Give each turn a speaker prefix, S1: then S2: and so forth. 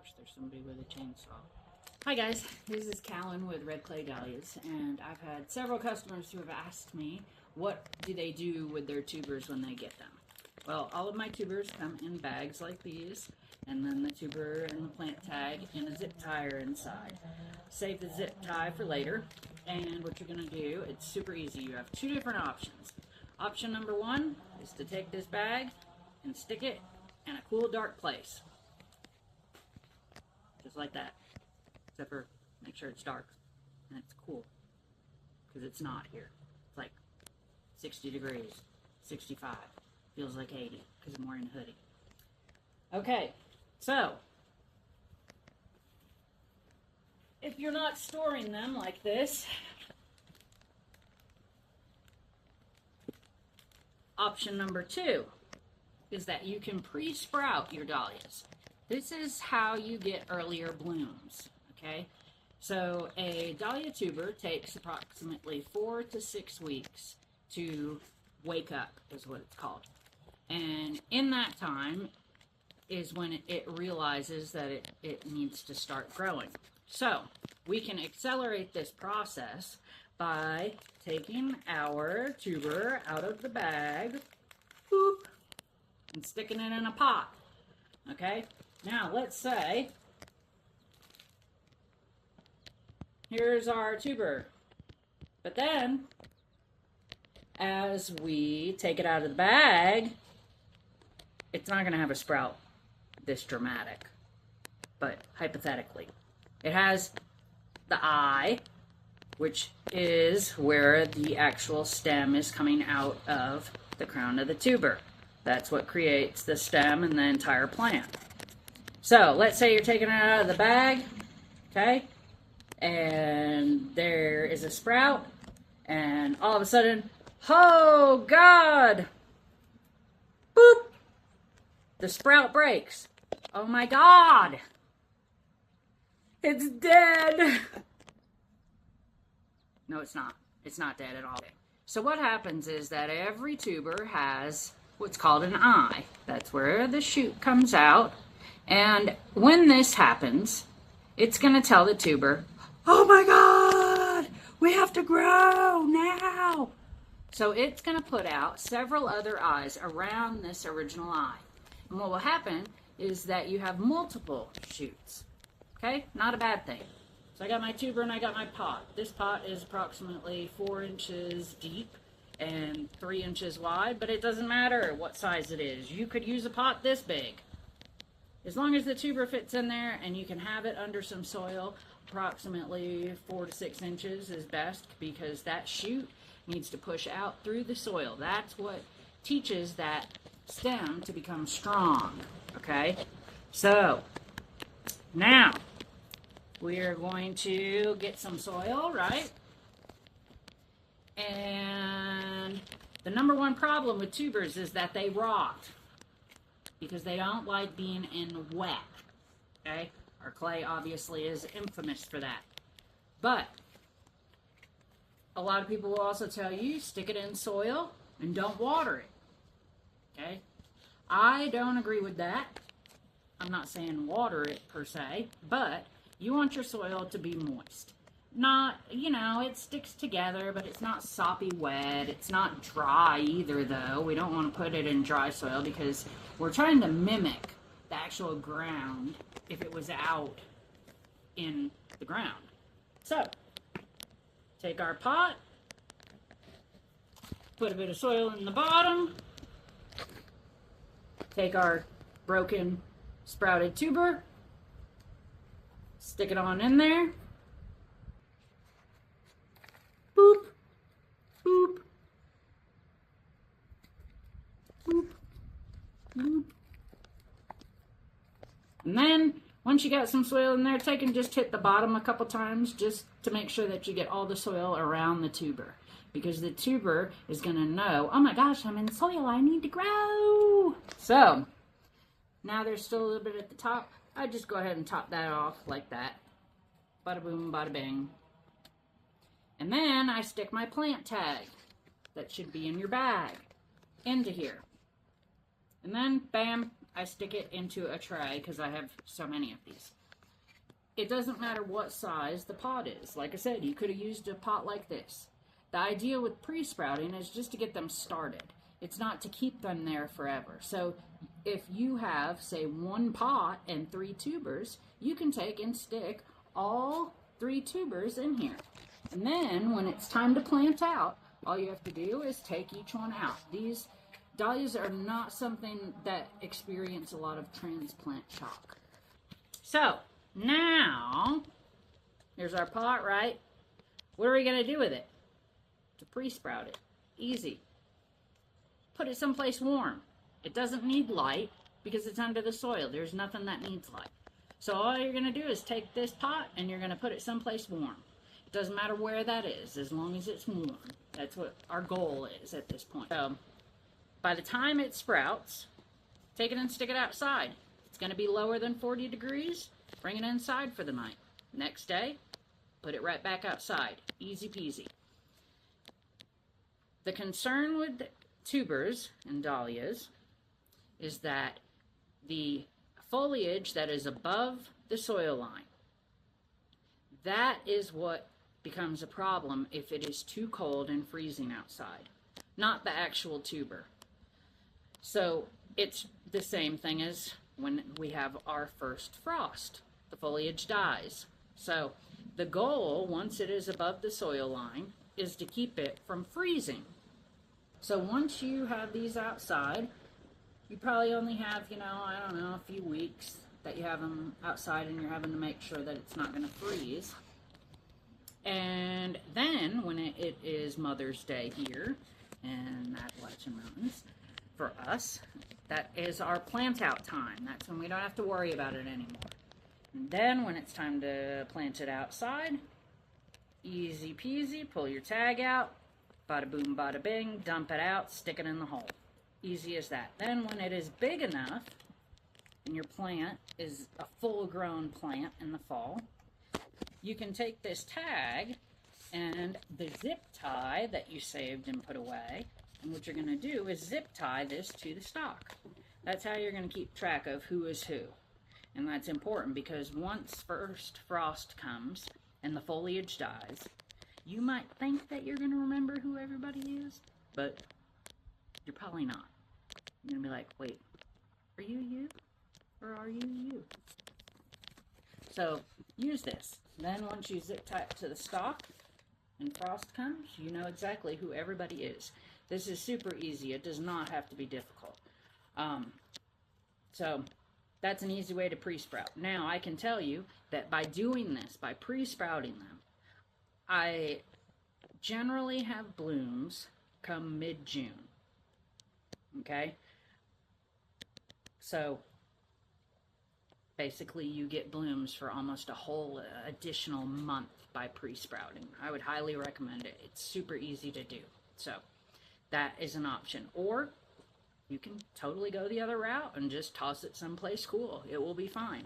S1: course, there's somebody with a chainsaw. Hi guys, this is Callan with Red Clay Dahlias, and I've had several customers who have asked me what do they do with their tubers when they get them. Well, all of my tubers come in bags like these, and then the tuber and the plant tag and a zip tie are inside. Save the zip tie for later, and what you're going to do, it's super easy. You have two different options. Option number one is to take this bag and stick it in a cool, dark place. Just like that. Except for make sure it's dark and it's cool, because it's not here. It's like 60 degrees, 65. Feels like 80 because I'm wearing a hoodie. Okay, so if you're not storing them like this, option number two is that you can pre-sprout your dahlias. This is how you get earlier blooms, okay? So a dahlia tuber takes approximately 4 to 6 weeks to wake up, is what it's called. And in that time is when it realizes that it needs to start growing. So we can accelerate this process by taking our tuber out of the bag, boop, and sticking it in a pot. Okay, now let's say here's our tuber, but then as we take it out of the bag, it's not going to have a sprout this dramatic, but hypothetically it has the eye, which is where the actual stem is coming out of the crown of the tuber. That's what creates the stem and the entire plant. So let's say you're taking it out of the bag, okay, and there is a sprout, and all of a sudden, oh God, boop, the sprout breaks. Oh my God, it's dead. No, it's not. It's not dead at all. So what happens is that every tuber has what's called an eye. That's where the shoot comes out. And when this happens, it's going to tell the tuber, oh my God, we have to grow now. So it's going to put out several other eyes around this original eye. And what will happen is that you have multiple shoots. Okay? Not a bad thing. So I got my tuber and I got my pot. This pot is approximately 4 inches deep and 3 inches wide, but it doesn't matter what size it is. You could use a pot this big. As long as the tuber fits in there and you can have it under some soil, approximately 4 to 6 inches is best, because that shoot needs to push out through the soil. That's what teaches that stem to become strong, okay? So, now, we are going to get some soil, right? And the number one problem with tubers is that they rot, because they don't like being in wet, okay? Our clay obviously is infamous for that. But a lot of people will also tell you, stick it in soil and don't water it, okay? I don't agree with that. I'm not saying water it per se, but you want your soil to be moist. Not, you know, it sticks together, but it's not soppy wet. It's not dry either, though. We don't want to put it in dry soil because we're trying to mimic the actual ground if it was out in the ground. So, take our pot, put a bit of soil in the bottom, take our broken sprouted tuber, stick it on in there, boop, boop, boop, boop. And then, once you got some soil in there, take and just hit the bottom a couple times just to make sure that you get all the soil around the tuber. Because the tuber is going to know, oh my gosh, I'm in soil, I need to grow. So, now there's still a little bit at the top. I just go ahead and top that off like that. Bada boom, bada bing. And then I stick my plant tag that should be in your bag into here. And then, bam, I stick it into a tray because I have so many of these. It doesn't matter what size the pot is. Like I said, you could have used a pot like this. The idea with pre-sprouting is just to get them started. It's not to keep them there forever. So if you have, say, 1 pot and 3 tubers, you can take and stick all 3 tubers in here. And then when it's time to plant out, all you have to do is take each one out. These dahlias are not something that experience a lot of transplant shock. So now, here's our pot, right? What are we going to do with it? To pre-sprout it. Easy. Put it someplace warm. It doesn't need light because it's under the soil. There's nothing that needs light. So all you're going to do is take this pot and you're going to put it someplace warm. It doesn't matter where that is, as long as it's warm. That's what our goal is at this point. So by the time it sprouts, take it and stick it outside. It's going to be lower than 40 degrees. Bring it inside for the night. Next day, put it right back outside. Easy peasy. The concern with tubers and dahlias is that the foliage that is above the soil line, that is what becomes a problem if it is too cold and freezing outside, not the actual tuber. So it's the same thing as when we have our first frost. The foliage dies. So the goal, once it is above the soil line, is to keep it from freezing. So once you have these outside, you probably only have, I don't know, a few weeks that you have them outside, and you're having to make sure that it's not going to freeze. And then when it is Mother's Day here in Appalachian Mountains, for us, that is our plant out time. That's when we don't have to worry about it anymore. And then when it's time to plant it outside, easy peasy, pull your tag out, bada boom, bada bing, dump it out, stick it in the hole. Easy as that. Then when it is big enough, and your plant is a full-grown plant in the fall, you can take this tag and the zip tie that you saved and put away, and what you're going to do is zip tie this to the stalk. That's how you're going to keep track of who is who. And that's important because once first frost comes and the foliage dies, you might think that you're going to remember who everybody is, but you're probably not. You're going to be like, wait, are you you? Or are you you? So use this. Then once you zip tie it to the stalk and frost comes, you know exactly who everybody is. This is super easy. It does not have to be difficult. So that's an easy way to pre-sprout. Now I can tell you that by doing this, by pre-sprouting them, I generally have blooms come mid-June. Okay? So basically you get blooms for almost a whole additional month by pre-sprouting. I would highly recommend it. It's super easy to do. So that is an option. Or you can totally go the other route and just toss it someplace cool. It will be fine.